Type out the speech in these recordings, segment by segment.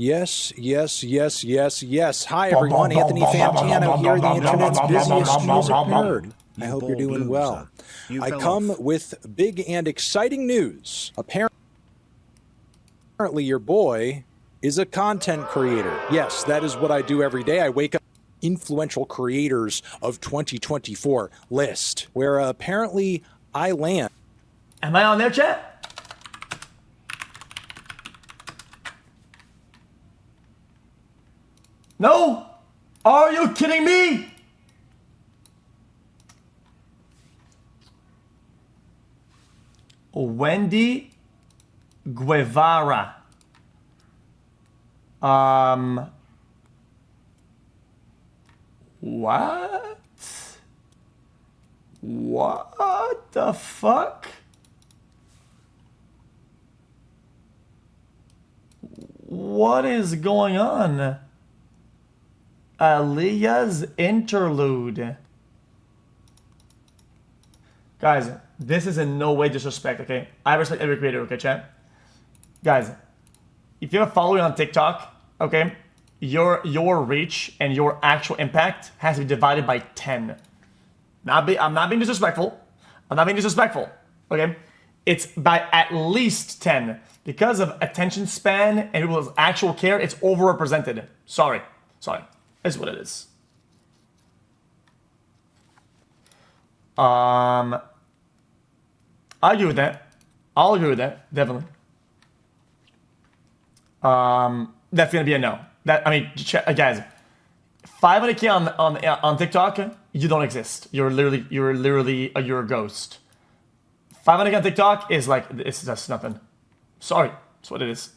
Yes, yes, yes, yes, yes. Hi, everyone. Anthony Fantano here, the internet's busiest music nerd. I hope you're doing well. I come with big and exciting news. Apparently, your boy is a content creator. Yes, that is what I do every day. I wake up influential creators of 2024 list, where apparently I land. Am I on there, chat? No? Are you kidding me? Wendy Guevara. What? What the fuck? What is going on? Aliyah's interlude. Guys, this is in no way disrespect, okay? I respect every creator, okay, chat? Guys, if you're following on TikTok, okay, your reach and your actual impact has to be divided by 10. I'm not being disrespectful. I'm not being disrespectful, okay? It's by at least 10. Because of attention span and people's actual care, it's overrepresented. Sorry. That's what it is. I agree with that. I'll agree with that, definitely. That's gonna be a no. Guys, 500K on TikTok, you don't exist. You're a ghost. 500K on TikTok is like it's just nothing. Sorry, that's what it is.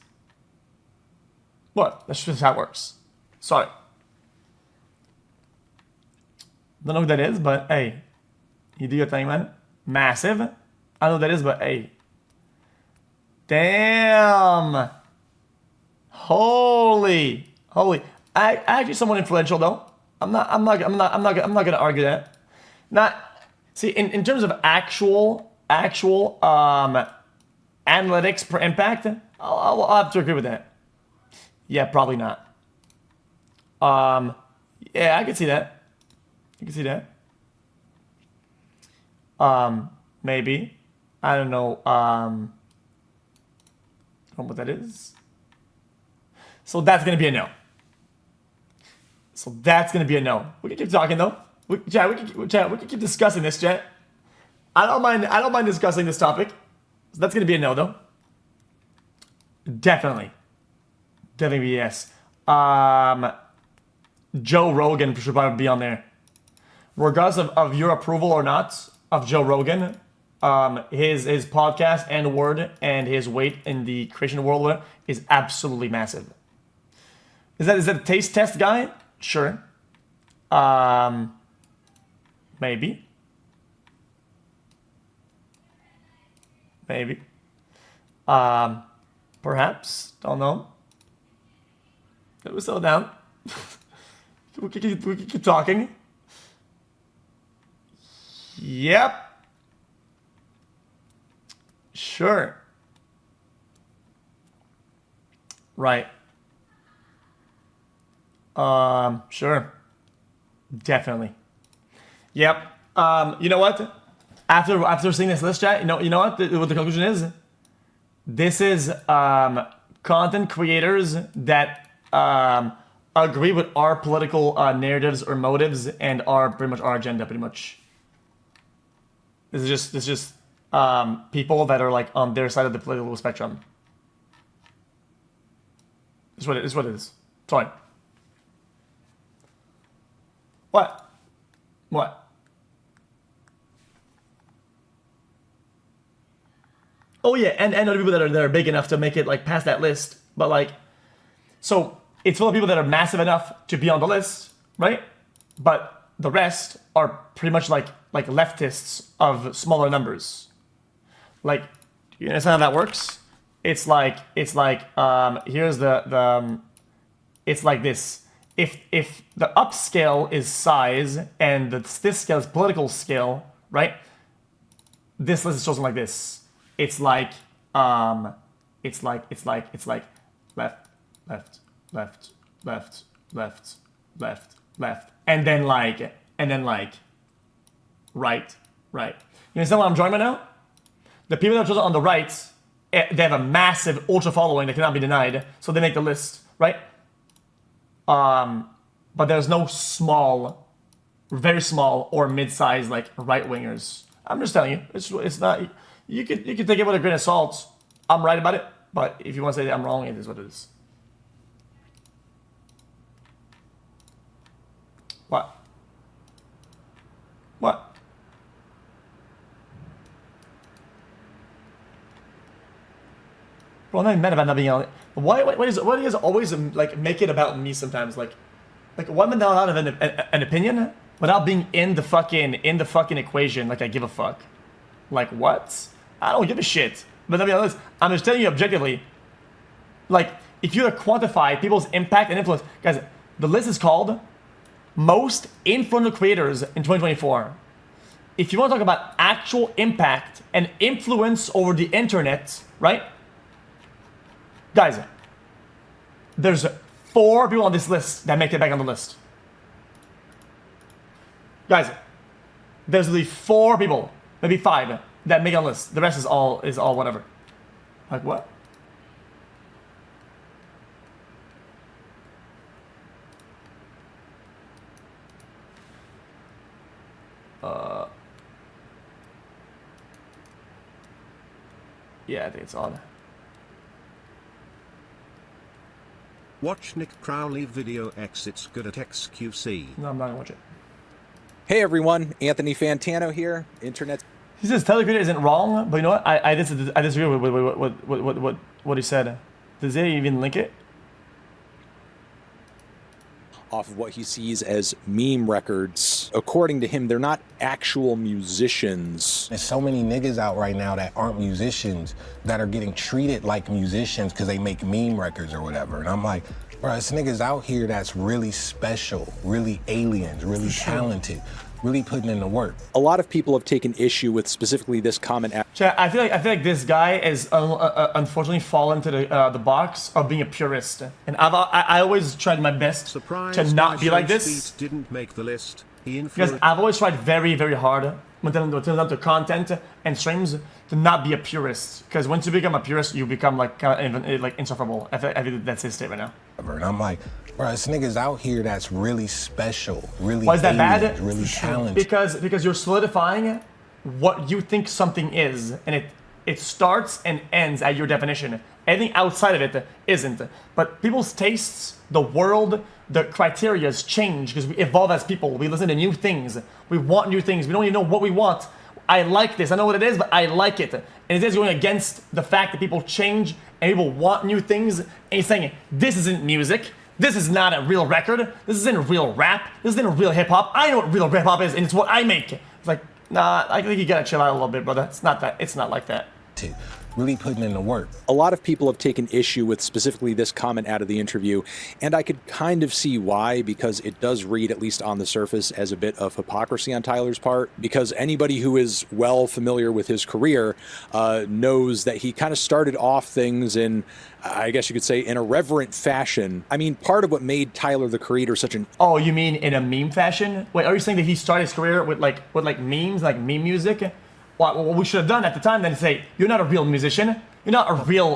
What? That's just how it works. Sorry. Don't know who that is, but hey, you do your thing, man. Massive. I don't know who that is, but hey. Damn. Holy. Actually somewhat influential though. I'm not gonna argue that. See, in terms of actual analytics per impact, I'll have to agree with that. Yeah, probably not. Yeah, I can see that. Maybe. I don't know. What that is. So that's gonna be a no. We can keep talking though. We can keep discussing this, chat. I don't mind discussing this topic. So that's gonna be a no though. Definitely yes. Joe Rogan should probably be on there. Regardless of your approval or not of Joe Rogan, his podcast and word and his weight in the creation world is absolutely massive. Is that a taste test guy? Sure. Maybe. Perhaps. Don't know. It was so down. we can keep talking. Yep. Sure. Right. Sure. Definitely. Yep. You know what? After seeing this list, chat, you know what? What the conclusion is? This is content creators that agree with our political narratives or motives and are pretty much our agenda, pretty much. This is just people that are like on their side of the political spectrum. It's what it is. Sorry. What? Oh yeah, and other people that are big enough to make it like past that list. But like, so it's full of people that are massive enough to be on the list, right? But the rest are pretty much like leftists of smaller numbers. Like, you understand how that works? It's like here's it's like this. If the upscale is size and this scale is political scale, right? This list is chosen like this. It's like left, left, left, left, left, left, and then like, right, right. You understand what I'm drawing right now? The people that are chosen on the right, they have a massive ultra following that cannot be denied, so they make the list, right? But there's no small, very small or mid-sized like right wingers. I'm just telling you, it's not. You could take it with a grain of salt. I'm right about it, but if you want to say that I'm wrong, it is what it is. What? What? Bro, I'm not even mad about not being on it. Why do you guys always like make it about me sometimes? Like why am I not allowed to have an opinion without being in the fucking equation? Like I give a fuck. Like what? I don't give a shit. But to be honest, I'm just telling you objectively. Like if you quantify people's impact and influence, guys, the list is called Most Influential Creators in 2024. If you want to talk about actual impact and influence over the internet, right? Guys, there's 4 people on this list that make it back on the list. Guys, there's only 4 people, maybe 5, that make it on the list. The rest is all whatever. Like what? Yeah, I think it's odd. Watch Nick Crowley video X. It's good at xQc. No, I'm not gonna watch it. Hey everyone, Anthony Fantano here. Internet. He says telecreator isn't wrong, but you know what? I disagree with what he said. Does he even link it? Off of what he sees as meme records. According to him, they're not actual musicians. There's so many niggas out right now that aren't musicians that are getting treated like musicians because they make meme records or whatever. And I'm like, bro, this niggas out here that's really special, really aliens, really talented, really putting in the work. A lot of people have taken issue with specifically this comment. I feel like this guy is unfortunately fallen to the box of being a purist, and I always tried my best to not be like this. Didn't make the list. Because I've always tried very, very hard when it comes to content and streams to not be a purist. Because once you become a purist, you become like insufferable. I think that's his state right now. And I'm like, bro, this niggas out here that's really special, really Why is that bad? Really talented. Because you're solidifying what you think something is, and it starts and ends at your definition. Anything outside of it isn't. But people's tastes, the world, the criterias change because we evolve as people. We listen to new things. We want new things. We don't even know what we want. I like this. I know what it is, but I like it. And it is going against the fact that people change and people want new things. And he's saying, this isn't music. This is not a real record. This isn't real rap. This isn't real hip hop. I know what real hip hop is, and it's what I make. It's like, nah, I think you gotta chill out a little bit, brother. It's not that. It's not like that. Really putting in the work. A lot of people have taken issue with specifically this comment out of the interview, and I could kind of see why, because it does read, at least on the surface, as a bit of hypocrisy on Tyler's part, because anybody who is well familiar with his career knows that he kind of started off things in, I guess you could say, in a reverent fashion. I mean, part of what made Tyler, the Creator, such an... Oh, you mean in a meme fashion? Wait, are you saying that he started his career with memes, like meme music? What we should have done at the time then is say, you're not a real musician. You're not a real,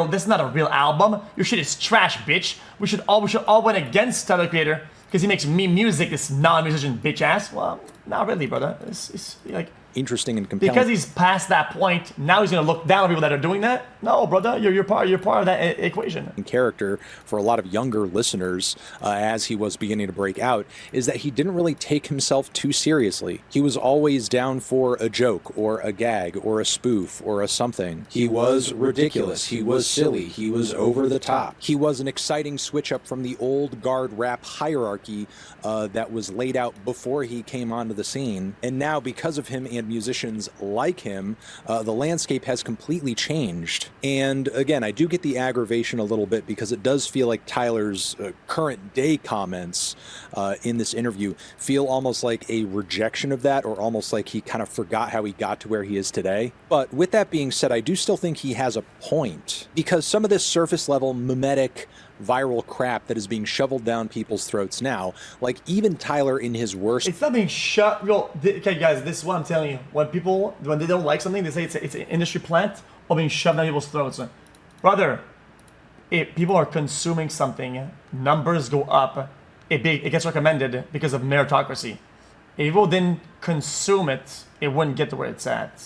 this is not a real album. Your shit is trash, bitch. We should all went against Tyler Creator because he makes meme music, this non-musician bitch ass. Well, not really, brother. It's like... interesting and compelling. Because he's past that point, now he's gonna look down on people that are doing that? No, brother, you're part of that equation. Character for a lot of younger listeners, as he was beginning to break out, is that he didn't really take himself too seriously. He was always down for a joke or a gag or a spoof or a something. He was ridiculous. He was silly. He was over the top. He was an exciting switch up from the old guard rap hierarchy that was laid out before he came onto the scene. And now, because of him and and musicians like him, the landscape has completely changed. And again, I do get the aggravation a little bit because it does feel like Tyler's current day comments in this interview feel almost like a rejection of that, or almost like he kind of forgot how he got to where he is today. But with that being said, I do still think he has a point, because some of this surface level mimetic viral crap that is being shoveled down people's throats now, like even Tyler in his worst... It's not being okay, guys, this is what I'm telling you. When they don't like something, they say it's an industry plant or being shoved down people's throats. Brother, if people are consuming something, numbers go up, it gets recommended because of meritocracy. If people didn't consume it, it wouldn't get to where it's at.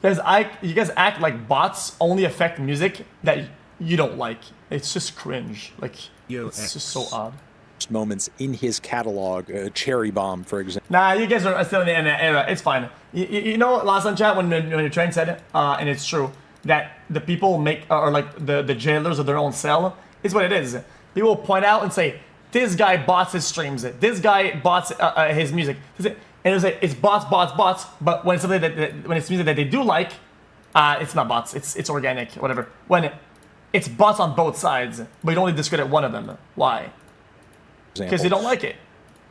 You guys act like bots only affect music that you don't like. It's just cringe. Like, it's just so odd. Moments in his catalog, Cherry Bomb, for example. Nah, you guys are still in the era. It's fine. You know, last on chat when your train said it, and it's true, that the people make, or like the jailers of their own cell, is what it is. People point out and say, this guy bots his streams, this guy bots his music, and it's like, it's bots, but when it's something when it's music that they do like, it's not bots, it's organic, whatever. When it's bots on both sides, but you only discredit one of them. Why? Because you don't like it.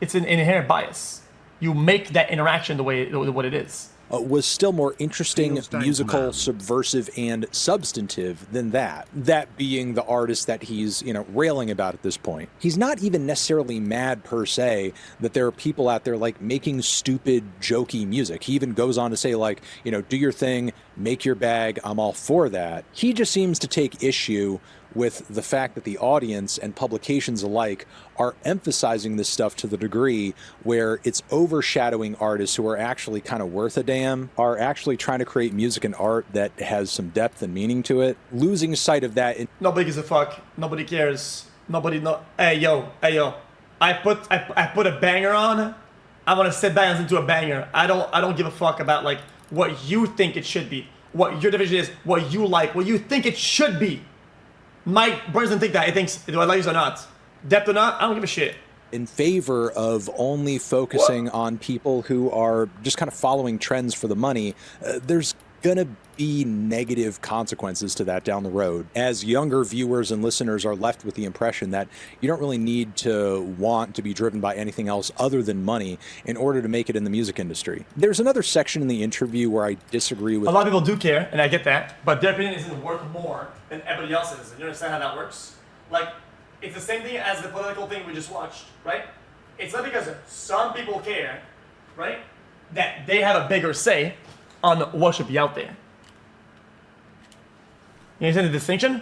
It's an inherent bias. You make that interaction the way what it is. Was still more interesting, musical, subversive, and substantive than that. That being the artist that he's, railing about at this point. He's not even necessarily mad per se that there are people out there like making stupid, jokey music. He even goes on to say like, do your thing, make your bag, I'm all for that. He just seems to take issue with the fact that the audience and publications alike are emphasizing this stuff to the degree where it's overshadowing artists who are actually kind of worth a damn, are actually trying to create music and art that has some depth and meaning to it. Losing sight of that. Nobody gives a fuck. Nobody cares. Hey yo. I put a banger on. I want to sit back and listen to a banger. I don't give a fuck about like what you think it should be, what your division is, what you like, what you think it should be. Mike doesn't think that. He thinks, do I like this or not? Depth or not? I don't give a shit. In favor of only focusing on people who are just kind of following trends for the money, there's gonna be negative consequences to that down the road, as younger viewers and listeners are left with the impression that you don't really need to want to be driven by anything else other than money in order to make it in the music industry. There's another section in the interview where I disagree with... A lot of people do care, and I get that, but their opinion isn't worth more than everybody else's. You understand how that works? Like, it's the same thing as the political thing we just watched, right? It's not because some people care, right, that they have a bigger say on what should be out there. You understand the distinction?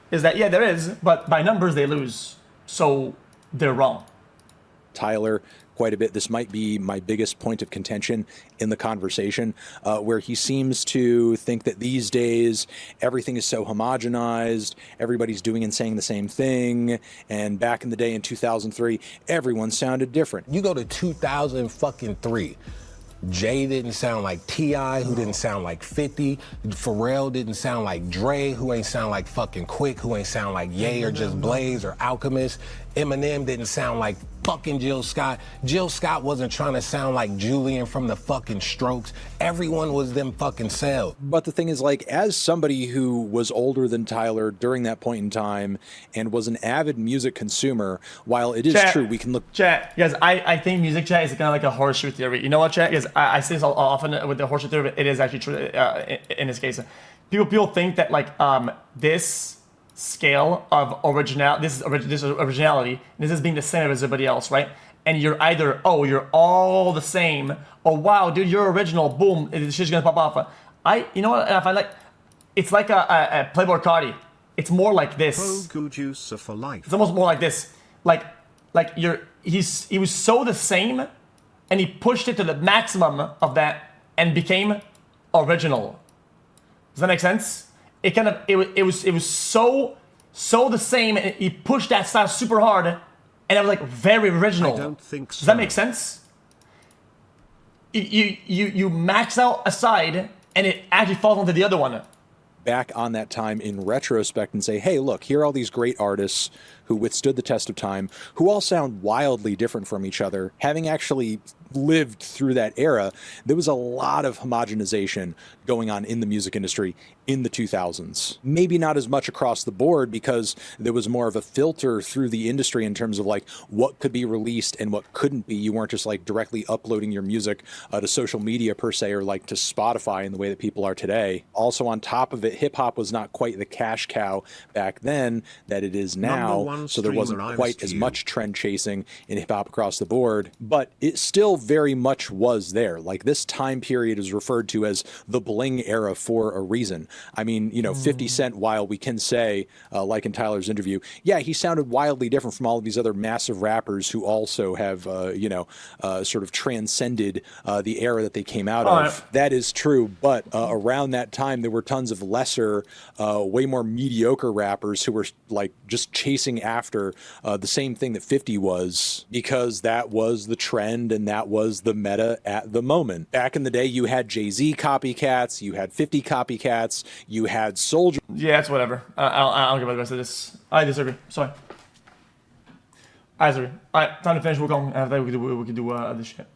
Is that, yeah, there is, but by numbers they lose, so they're wrong. Tyler quite a bit. This might be my biggest point of contention in the conversation, where he seems to think that these days everything is so homogenized, everybody's doing and saying the same thing, and back in the day in 2003, everyone sounded different. You go to 2003. Jay didn't sound like T.I., who didn't sound like 50. Pharrell didn't sound like Dre, who ain't sound like fucking Quick, who ain't sound like Ye or Just Blaze or Alchemist. Eminem didn't sound like fucking Jill Scott. Jill Scott wasn't trying to sound like Julian from the fucking Strokes. Everyone was them fucking selves. But the thing is, like, as somebody who was older than Tyler during that point in time and was an avid music consumer, while it is true, we can look... Chat, guys, I think music chat is kind of like a horseshoe theory. You know what, chat? Because I say this often with the horseshoe theory, but it is actually true in this case. People think that, like, this scale of originality, this is being the same as everybody else, right? And you're either, oh, you're all the same, or wow, dude, you're original, boom, it's just gonna pop off. You know what, I find like, it's like a Playboy Cardi. It's more like this. Juice for life. It's almost more like this. Like he was so the same, and he pushed it to the maximum of that and became original. Does that make sense? It kind of it was so the same, and he pushed that style super hard, and it was like very original. I don't think so. Does that make sense? You max out a side, and it actually falls onto the other one. Back on that time in retrospect and say, hey, look, here are all these great artists who withstood the test of time, who all sound wildly different from each other. Having actually lived through that era, there was a lot of homogenization going on in the music industry in the 2000s. Maybe not as much across the board because there was more of a filter through the industry in terms of like what could be released and what couldn't be. You weren't just like directly uploading your music to social media per se, or like to Spotify in the way that people are today. Also on top of it, hip hop was not quite the cash cow back then that it is now. So there wasn't quite as much trend chasing in hip hop across the board, but it still very much was there. Like this time period is referred to as the bling era for a reason. I mean, you know, 50 Cent, while we can say, like in Tyler's interview, yeah, he sounded wildly different from all of these other massive rappers who also have, sort of transcended the era that they came out of. That is true. But around that time, there were tons of lesser, way more mediocre rappers who were like just chasing after the same thing that 50 was, because that was the trend and that was the meta at the moment. Back in the day, you had Jay-Z copycats, you had 50 copycats, you had Soulja. Yeah, it's whatever. I don't give a the rest of this. I disagree. Sorry. I disagree. All right, time to finish. We're going. After that, we can do this shit.